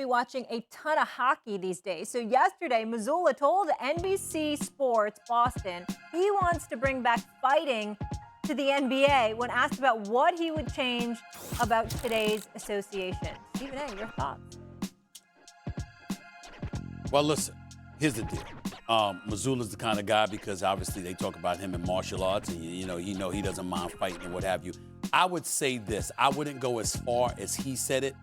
be watching a ton of hockey these days. So yesterday, Mazzulla told NBC Sports Boston he wants to bring back fighting to the NBA when asked about what he would change about today's association. Stephen A., your thoughts? Well, listen, here's the deal. Mazzulla's the kind of guy, because obviously they talk about him in martial arts, and he doesn't mind fighting and what have you. I would say this. I wouldn't go as far as he said it,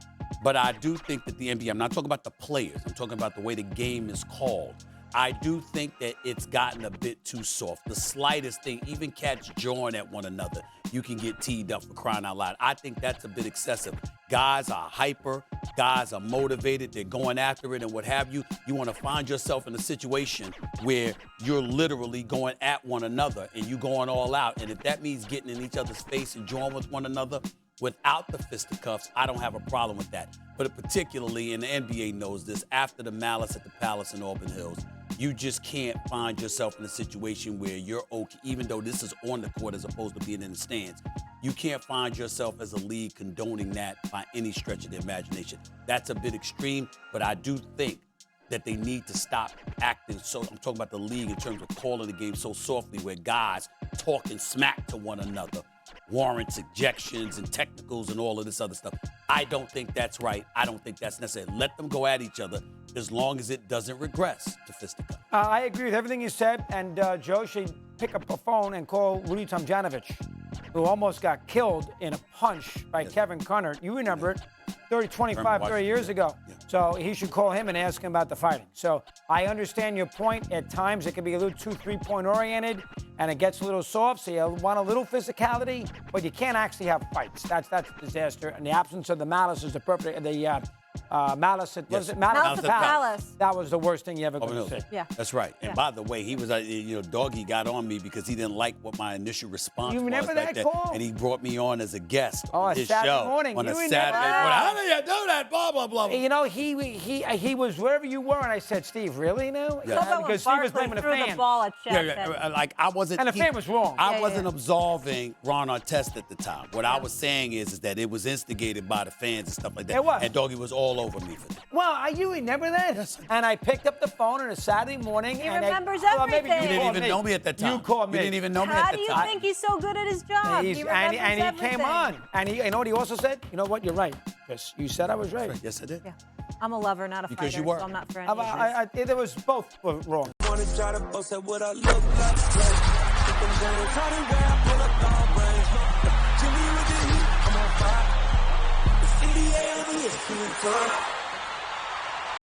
but I do think that the NBA, I'm not talking about the players, I'm talking about the way the game is called. I do think that it's gotten a bit too soft. The slightest thing, even cats jawing at one another, you can get teed up, for crying out loud. I think that's a bit excessive. Guys are hyper, guys are motivated, they're going after it and what have you. You want to find yourself in a situation where you're literally going at one another and you going all out. And if that means getting in each other's face and jawing with one another without the fisticuffs, I don't have a problem with that. But particularly, and the NBA knows this, after the malice at the Palace in Auburn Hills, you just can't find yourself in a situation where you're okay, even though this is on the court as opposed to being in the stands. You can't find yourself as a league condoning that by any stretch of the imagination. That's a bit extreme, but I do think that they need to stop acting so, I'm talking about the league in terms of calling the game so softly, where guys talking smack to one another warrants ejections and technicals and all of this other stuff. I don't think that's right. I don't think that's necessary. Let them go at each other as long as it doesn't regress to fisticuffs. I agree with everything you said, and Joe should pick up a phone and call Rudy Tomjanovich, who almost got killed in a punch by Kevin Connard. You remember it, 30 years ago. Yeah. So he should call him and ask him about the fighting. So I understand your point. At times it can be a little too three-point oriented, and it gets a little soft, so you want a little physicality, but you can't actually have fights. That's a disaster. And the absence of the malice is the perfect. Malice at, Yes. Malice at the Palace. That was the worst thing you ever could no. say. Yeah. That's right. And Yeah. by the way, he was, Doggy got on me because he didn't like what my initial response You was. remember back that then. call? And he brought me on as a guest Oh, on a his Saturday show. morning. On You a remember Saturday that? morning. How do you do that? Blah, blah, blah. You know, he was wherever you were, and I said, Steve, really now? Yeah. How about when Because Steve was Barkley blaming the threw the fan. ball at Shaq? Like I wasn't. And the fan was wrong. I Yeah, wasn't yeah. absolving Ron Artest at the time. What I was saying is that it was instigated by the fans and stuff like that. It was. And Doggy was all over me for that. Well, you remember that? Yes. And I picked up the phone on a Saturday morning. He and remembers well, maybe everything. You didn't called even know me at that time. You called me. You didn't even know me How at do the you time. think he's so good at his job? He's- He and remembers he everything. came on. And you know what he also said? You know what? You're right. Yes, you said I was right. Yes, I did. Yeah. I'm a lover, not a Because fighter, you were. so I'm not for any of this. There was both were wrong. Wanna try to boast at what I look like. Keep them down, try to wear, I pull up long range. Jimmy with the heat, I'm on fire. It's NBA over here, feeling fun.